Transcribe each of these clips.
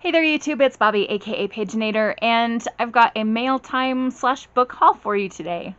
Hey there YouTube, it's Bobby aka Paginator, and I've got a mail time / book haul for you today.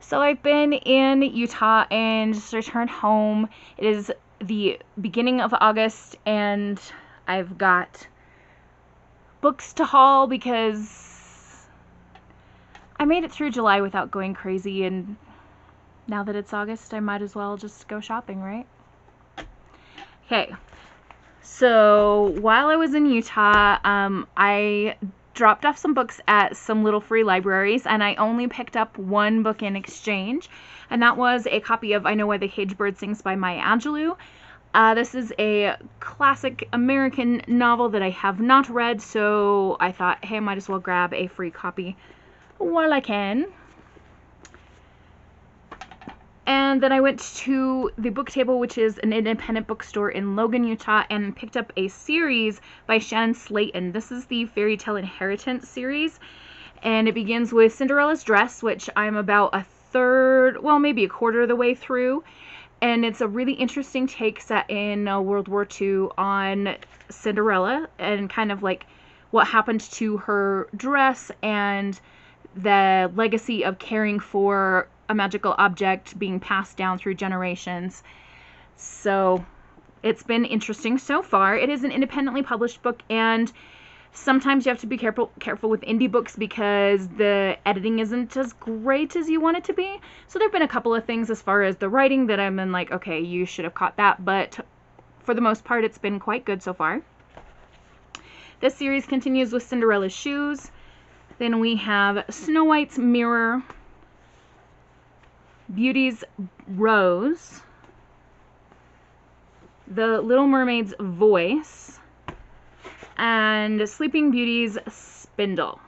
So I've been in Utah and just returned home. It is the beginning of August and I've got books to haul because I made it through July without going crazy, and now that it's August, I might as well just go shopping, right? Okay, so while I was in Utah, I dropped off some books at some little free libraries, and I only picked up one book in exchange, and that was a copy of I Know Why the Caged Bird Sings by Maya Angelou. This is a classic American novel that I have not read, so I thought, hey, I might as well grab a free copy while I can. And then I went to the Book Table, which is an independent bookstore in Logan, Utah, and picked up a series by Shannon Slayton. This is the Fairy Tale Inheritance series, and it begins with Cinderella's Dress, which I'm about a third, well, maybe a quarter of the way through. And it's a really interesting take set in World War II on Cinderella and kind of like what happened to her dress and the legacy of caring for a magical object being passed down through generations. So it's been interesting so far. It is an independently published book, and sometimes you have to be careful with indie books because the editing isn't as great as you want it to be. So there have been a couple of things as far as the writing that I've been like, okay, you should have caught that, but for the most part it's been quite good so far. This series continues with Cinderella's Shoes. Then we have Snow White's Mirror, Beauty's Rose, The Little Mermaid's Voice, and Sleeping Beauty's Spindle.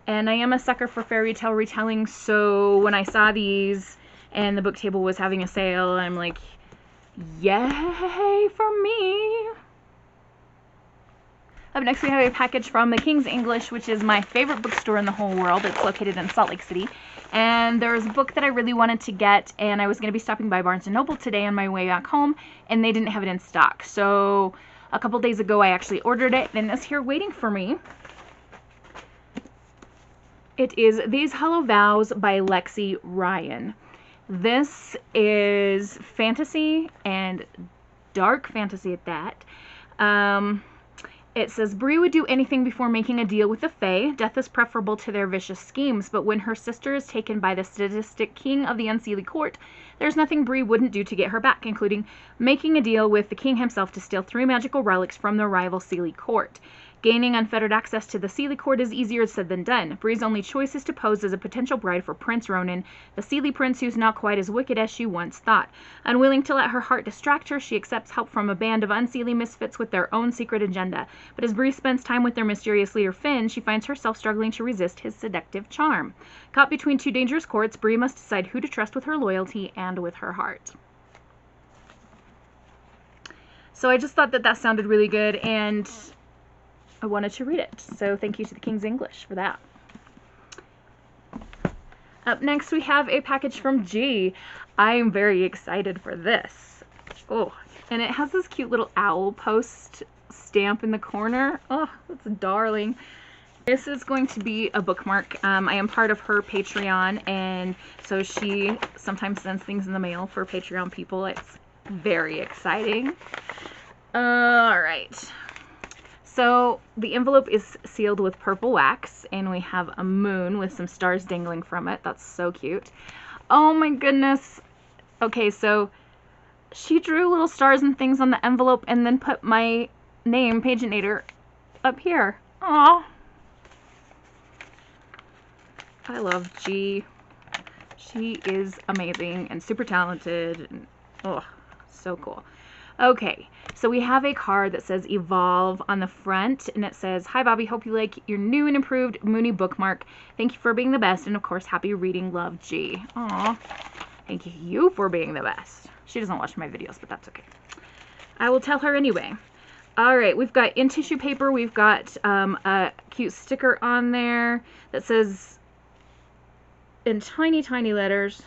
And I am a sucker for fairy tale retelling, so when I saw these and the Book Table was having a sale, I'm like, yay for me! Up next we have a package from the King's English, which is my favorite bookstore in the whole world. It's located in Salt Lake City. And there was a book that I really wanted to get, and I was going to be stopping by Barnes & Noble today on my way back home, and they didn't have it in stock. So a couple days ago I actually ordered it, and it's here waiting for me. It is These Hollow Vows by Lexi Ryan. This is fantasy, and dark fantasy at that. It says, Bree would do anything before making a deal with the Fae. Death is preferable to their vicious schemes, but when her sister is taken by the sadistic king of the Unseelie Court, there's nothing Bree wouldn't do to get her back, including making a deal with the king himself to steal 3 magical relics from the rival Seelie Court. Gaining unfettered access to the Seelie Court is easier said than done. Bree's only choice is to pose as a potential bride for Prince Ronan, the Seelie prince who's not quite as wicked as she once thought. Unwilling to let her heart distract her, she accepts help from a band of Unseelie misfits with their own secret agenda. But as Bree spends time with their mysterious leader Finn, she finds herself struggling to resist his seductive charm. Caught between 2 dangerous courts, Bree must decide who to trust with her loyalty and with her heart. So I just thought that that sounded really good, and I wanted to read it, so thank you to the King's English for that. Up next we have a package from G. I'm very excited for this. Oh, and it has this cute little owl post stamp in the corner. Oh, that's darling. This is going to be a bookmark. I am part of her Patreon, and so she sometimes sends things in the mail for Patreon people. It's very exciting. Alright. So the envelope is sealed with purple wax, and we have a moon with some stars dangling from it. That's so cute. Oh my goodness. Okay, so she drew little stars and things on the envelope and then put my name, Paginator, up here. Aw. I love G. She is amazing and super talented. And, oh, so cool. Okay, so we have a card that says Evolve on the front, and it says, Hi Bobby, hope you like your new and improved Moony bookmark. Thank you for being the best, and of course, happy reading, love, G. Aw, thank you for being the best. She doesn't watch my videos, but that's okay. I will tell her anyway. Alright, we've got in tissue paper, we've got a cute sticker on there that says in tiny, tiny letters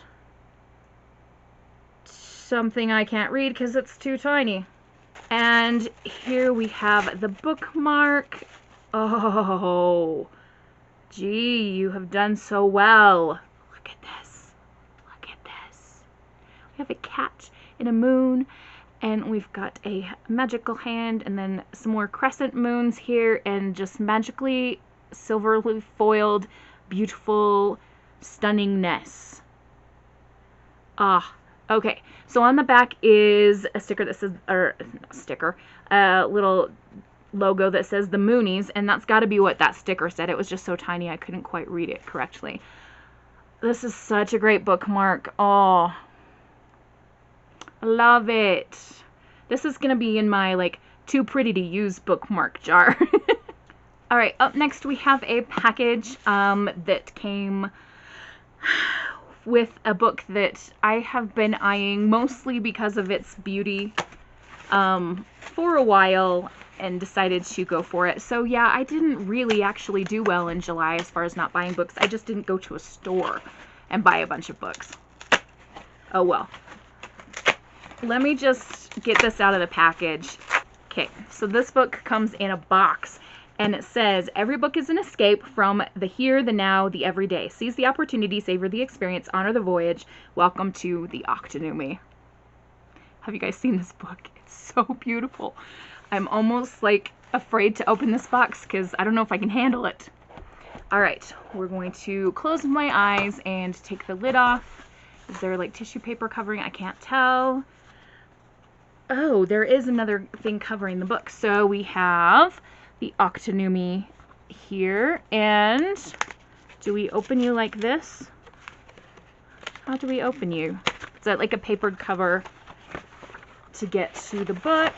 something I can't read because it's too tiny. And here we have the bookmark. Oh, gee, you have done so well. Look at this. Look at this. We have a cat and a moon, and we've got a magical hand, and then some more crescent moons here, and just magically silverly foiled, beautiful, stunningness. Ah. Okay, so on the back is a sticker that says, or not sticker, a little logo that says the Moonies, and that's got to be what that sticker said. It was just so tiny I couldn't quite read it correctly. This is such a great bookmark. Oh, I love it. This is going to be in my, like, too pretty to use bookmark jar. Alright, up next we have a package that came with a book that I have been eyeing mostly because of its beauty for a while and decided to go for it. So yeah, I didn't really actually do well in July as far as not buying books. I just didn't go to a store and buy a bunch of books. Oh well. Let me just get this out of the package. Okay, so this book comes in a box. And it says, every book is an escape from the here, the now, the everyday. Seize the opportunity, savor the experience, honor the voyage. Welcome to the Octane. Have you guys seen this book? It's so beautiful. I'm almost like afraid to open this box because I don't know if I can handle it. Alright, we're going to close my eyes and take the lid off. Is there like tissue paper covering? I can't tell. Oh, there is another thing covering the book. So we have the Octane here, and do we open you like this? How do we open you? Is that like a papered cover to get to the book?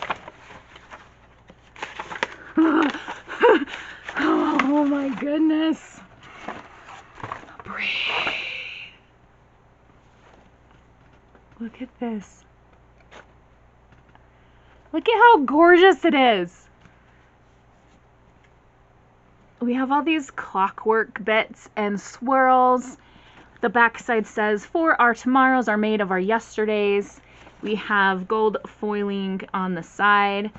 Oh my goodness. Breathe. Look at this. Look at how gorgeous it is. We have all these clockwork bits and swirls. The backside says, for our tomorrows are made of our yesterdays. We have gold foiling on the side.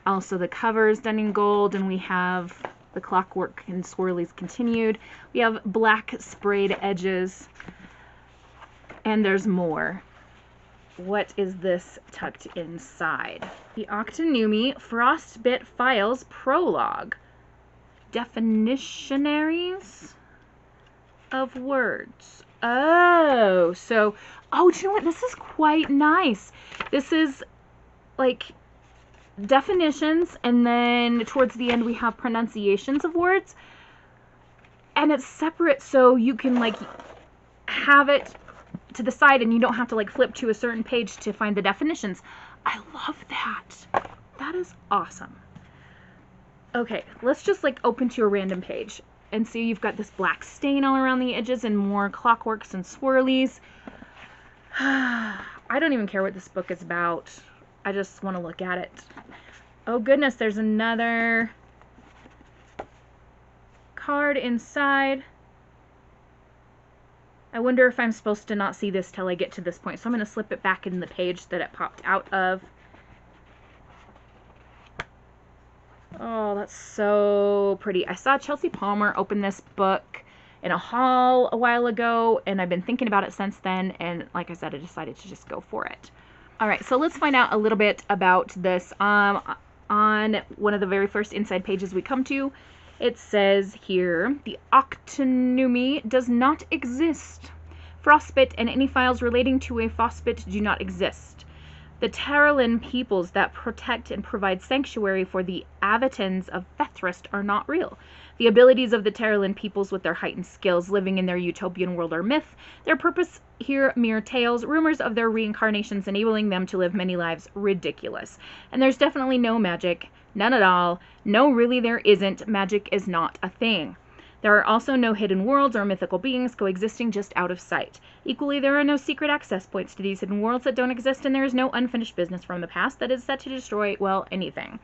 Also the cover is done in gold, and we have the clockwork and swirlies continued. We have black sprayed edges, and there's more. What is this tucked inside? The Octane Frostbit Files Prologue. Definitionaries of words. Oh, so, oh, do you know what? This is quite nice. This is like definitions, and then towards the end we have pronunciations of words, and it's separate so you can like have it to the side and you don't have to like flip to a certain page to find the definitions. I love that. That is awesome. Okay, let's just like open to a random page and see you've got this black stain all around the edges and more clockworks and swirlies. I don't even care what this book is about. I just want to look at it. Oh goodness, there's another card inside. I wonder if I'm supposed to not see this till I get to this point. So I'm going to slip it back in the page that it popped out of. Oh, that's so pretty. I saw Chelsea Palmer open this book in a haul a while ago, and I've been thinking about it since then, and like I said, I decided to just go for it. Alright, so let's find out a little bit about this. On one of the very first inside pages we come to, it says here, the Octane does not exist. Frostbit and any files relating to a frostbit do not exist. The Taralin peoples that protect and provide sanctuary for the Avitans of Fethrest are not real. The abilities of the Taralin peoples with their heightened skills living in their utopian world are myth. Their purpose here mere tales, rumors of their reincarnations enabling them to live many lives ridiculous. And there's definitely no magic, none at all. No, really there isn't. Magic is not a thing. There are also no hidden worlds or mythical beings coexisting just out of sight. Equally, there are no secret access points to these hidden worlds that don't exist, and there is no unfinished business from the past that is set to destroy, well, anything.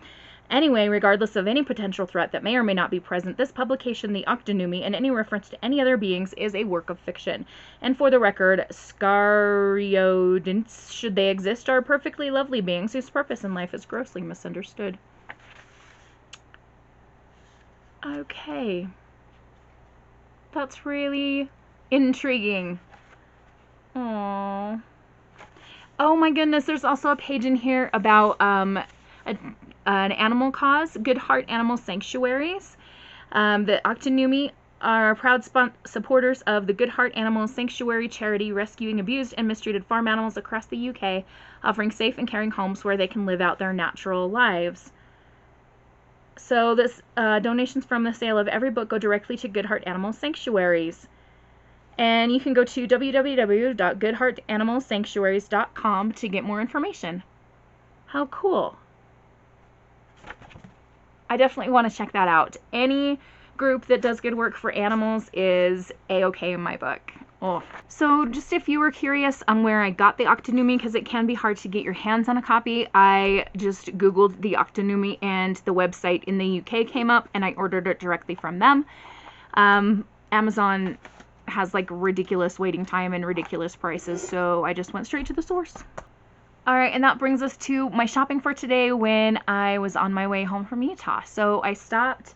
Anyway, regardless of any potential threat that may or may not be present, this publication, the Octanumi, and any reference to any other beings is a work of fiction. And for the record, Scariodints, should they exist, are perfectly lovely beings whose purpose in life is grossly misunderstood. Okay. That's really intriguing. Aww. Oh my goodness, there's also a page in here about an animal cause, Good Heart Animal Sanctuaries. The Octanumi are proud supporters of the Good Heart Animal Sanctuary charity, rescuing abused and mistreated farm animals across the UK, offering safe and caring homes where they can live out their natural lives. So this donations from the sale of every book go directly to Good Heart Animal Sanctuaries. And you can go to www.goodheartanimalsanctuaries.com to get more information. How cool. I definitely want to check that out. Any group that does good work for animals is a-okay in my book. Oh. So just if you were curious on where I got the Octanumi, because it can be hard to get your hands on a copy, I just Googled the Octanumi and the website in the UK came up and I ordered it directly from them. Amazon has like ridiculous waiting time and ridiculous prices, so I just went straight to the source. Alright, and that brings us to my shopping for today when I was on my way home from Utah. So I stopped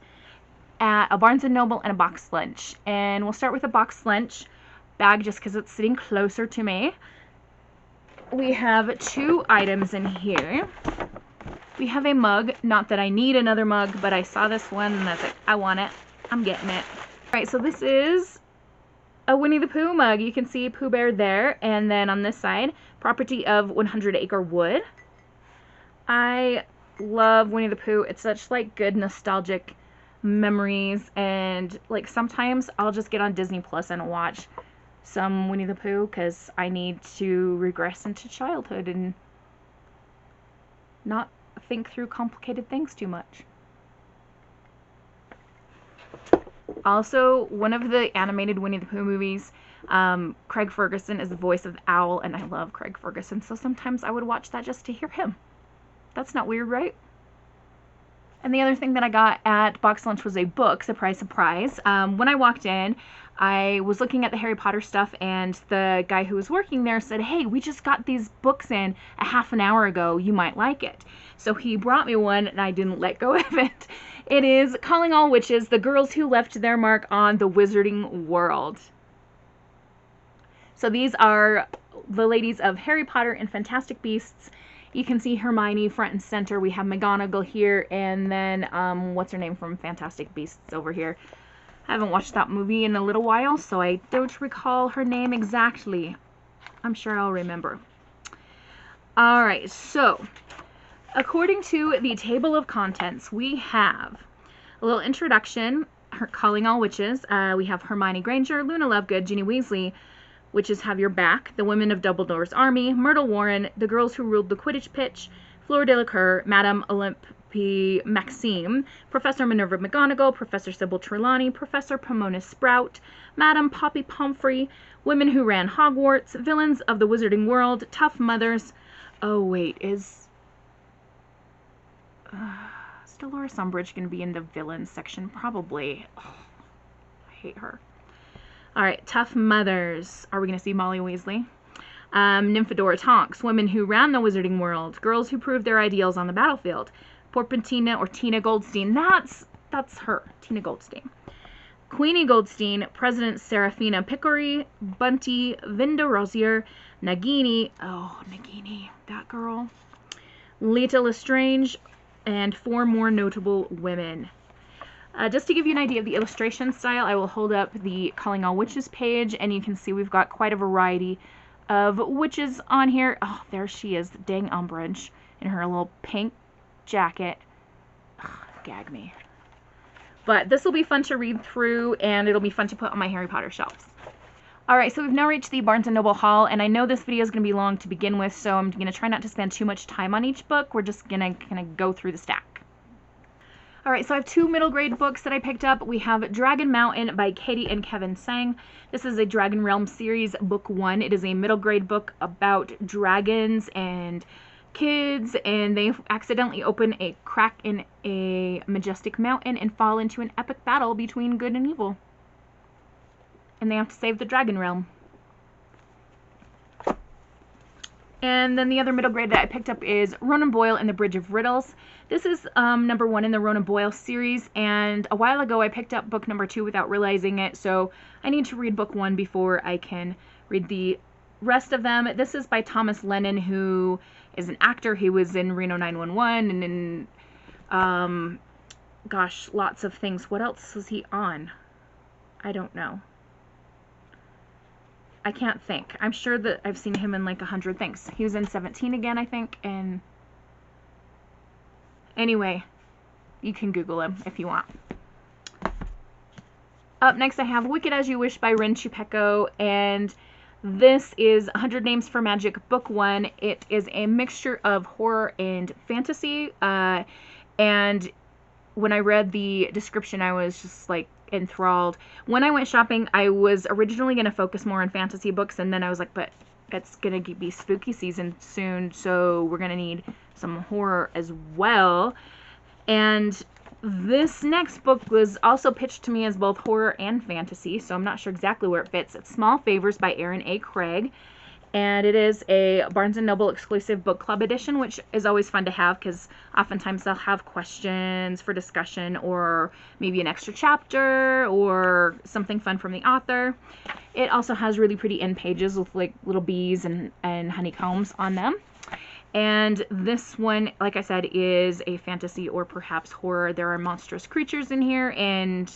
at a Barnes & Noble and a Box Lunch. And we'll start with a Box Lunch bag just because it's sitting closer to me. We have 2 items in here. We have a mug. Not that I need another mug, but I saw this one and I was like, I want it. I'm getting it. Alright, so this is a Winnie the Pooh mug. You can see Pooh Bear there, and then on this side, property of 100 Acre Wood. I love Winnie the Pooh. It's such like good nostalgic memories, and like sometimes I'll just get on Disney Plus and watch some Winnie the Pooh because I need to regress into childhood and not think through complicated things too much. Also, one of the animated Winnie the Pooh movies, Craig Ferguson is the voice of Owl, and I love Craig Ferguson, so sometimes I would watch that just to hear him. That's not weird, right? And the other thing that I got at Box Lunch was a book, surprise, surprise. When I walked in, I was looking at the Harry Potter stuff, and the guy who was working there said, hey, we just got these books in a half an hour ago. You might like it. So he brought me one, and I didn't let go of it. It is Calling All Witches, The Girls Who Left Their Mark on the Wizarding World. So these are the ladies of Harry Potter and Fantastic Beasts. You can see Hermione front and center. We have McGonagall here, and then, what's her name from Fantastic Beasts over here? I haven't watched that movie in a little while, so I don't recall her name exactly. I'm sure I'll remember. Alright, so according to the table of contents, we have a little introduction, Calling All Witches. We have Hermione Granger, Luna Lovegood, Ginny Weasley, Witches Have Your Back, The Women of Dumbledore's Army, Myrtle Warren, The Girls Who Ruled the Quidditch Pitch, Fleur Delacour, Madame Olympe Maxime, Professor Minerva McGonagall, Professor Sybil Trelawney, Professor Pomona Sprout, Madame Poppy Pomfrey, Women Who Ran Hogwarts, Villains of the Wizarding World, Tough Mothers. Oh wait, is Dolores Umbridge going to be in the villains section? Probably. Oh, I hate her. Alright, Tough Mothers. Are we going to see Molly Weasley? Nymphadora Tonks. Women Who Ran the Wizarding World. Girls Who Proved Their Ideals on the Battlefield. Porpentina or Tina Goldstein. That's her. Tina Goldstein. Queenie Goldstein. President Serafina Piccory. Bunty. Vinda Rosier. Nagini. Oh, Nagini. That girl. Leta Lestrange. And 4 more notable women. Just to give you an idea of the illustration style, I will hold up the Calling All Witches page, and you can see we've got quite a variety of witches on here. Oh, there she is, dang Umbridge, in her little pink jacket. Ugh, gag me. But this will be fun to read through, and it'll be fun to put on my Harry Potter shelves. Alright, so we've now reached the Barnes & Noble haul, and I know this video is going to be long to begin with, so I'm going to try not to spend too much time on each book. We're just going to kind of go through the stack. Alright, so I have two middle grade books that I picked up. We have Dragon Mountain by Katie and Kevin Sang. This is a Dragon Realm series, book 1. It is a middle grade book about dragons and kids, and they accidentally open a crack in a majestic mountain and fall into an epic battle between good and evil. And they have to save the Dragon Realm. And then the other middle grade that I picked up is Ronan Boyle and the Bridge of Riddles. This is number 1 in the Ronan Boyle series, and a while ago I picked up book number 2 without realizing it, so I need to read book 1 before I can read the rest of them. This is by Thomas Lennon, who is an actor. He was in Reno 911 and in, gosh, lots of things. What else was he on? I don't know. I can't think. I'm sure that I've seen him in like 100 things. He was in 17 again, I think, and anyway, you can Google him if you want. Up next I have Wicked As You Wish by Rin Chupeco, and this is 100 Names for Magic, book 1. It is a mixture of horror and fantasy, and when I read the description I was just like enthralled. When I went shopping, I was originally going to focus more on fantasy books, and then I was like, but it's going to be spooky season soon, so we're going to need some horror as well. And this next book was also pitched to me as both horror and fantasy, so I'm not sure exactly where it fits. It's Small Favors by Aaron A. Craig, and it is a Barnes & Noble exclusive book club edition, which is always fun to have because oftentimes they'll have questions for discussion or maybe an extra chapter or something fun from the author. It also has really pretty end pages with like little bees and honeycombs on them. And this one, like I said, is a fantasy or perhaps horror. There are monstrous creatures in here, and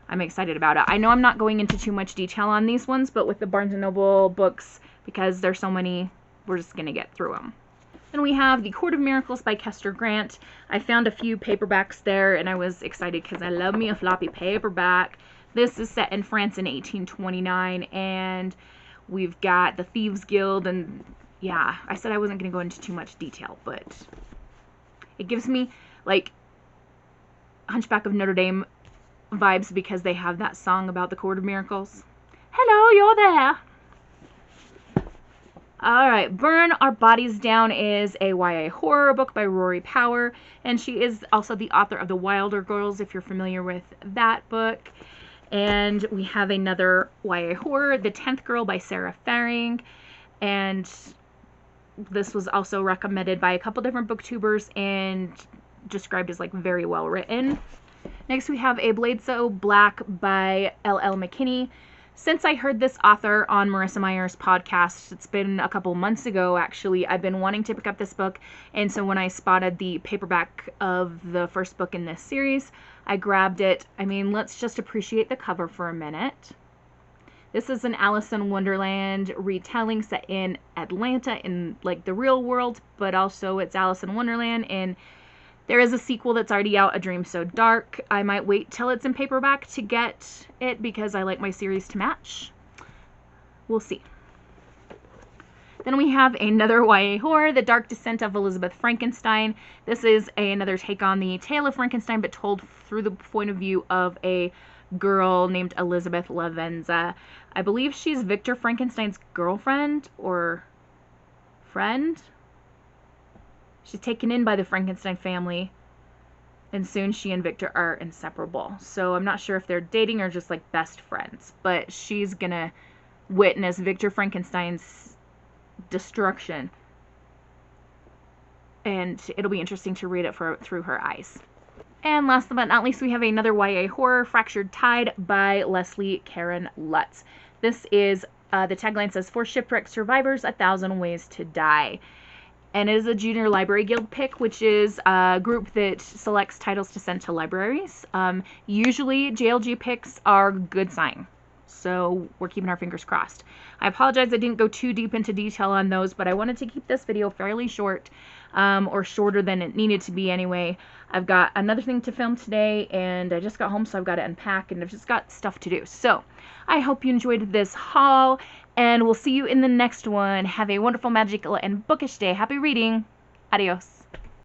I'm excited about it. I know I'm not going into too much detail on these ones, but with the Barnes & Noble books, because there's so many, we're just going to get through them. Then we have The Court of Miracles by Kester Grant. I found a few paperbacks there, and I was excited because I love me a floppy paperback. This is set in France in 1829, and we've got the Thieves Guild, and yeah, I said I wasn't going to go into too much detail, but it gives me, like, Hunchback of Notre Dame vibes because they have that song about the Court of Miracles. Hello, you're there! Alright, Burn Our Bodies Down is a YA horror book by Rory Power, and she is also the author of The Wilder Girls, if you're familiar with that book. And we have another YA horror, The 10th Girl by Sarah Faring, and this was also recommended by a couple different booktubers and described as like very well written. Next we have A Blade So Black by L.L. McKinney. Since I heard this author on Marissa Meyer's podcast, it's been a couple months ago actually, I've been wanting to pick up this book, and so when I spotted the paperback of the first book in this series, I grabbed it. I mean, let's just appreciate the cover for a minute. This is an Alice in Wonderland retelling set in Atlanta in like the real world, but also it's Alice in Wonderland, and there is a sequel that's already out, A Dream So Dark. I might wait till it's in paperback to get it because I like my series to match. We'll see. Then we have another YA horror, The Dark Descent of Elizabeth Frankenstein. This is another take on the tale of Frankenstein, but told through the point of view of a girl named Elizabeth Lavenza. I believe she's Victor Frankenstein's girlfriend or friend. She's taken in by the Frankenstein family, and soon she and Victor are inseparable. So I'm not sure if they're dating or just like best friends, but she's gonna witness Victor Frankenstein's destruction, and it'll be interesting to read it through her eyes. And last but not least, we have another YA horror, Fractured Tide by Leslie Karen Lutz. This is, the tagline says, For Shipwrecked Survivors, 1,000 Ways to Die. And it is a Junior Library Guild pick, which is a group that selects titles to send to libraries. Usually JLG picks are a good sign, so we're keeping our fingers crossed. I apologize I didn't go too deep into detail on those, but I wanted to keep this video fairly short, or shorter than it needed to be anyway. I've got another thing to film today, and I just got home, so I've got to unpack, and I've just got stuff to do. So I hope you enjoyed this haul, and we'll see you in the next one. Have a wonderful, magical, and bookish day. Happy reading. Adios.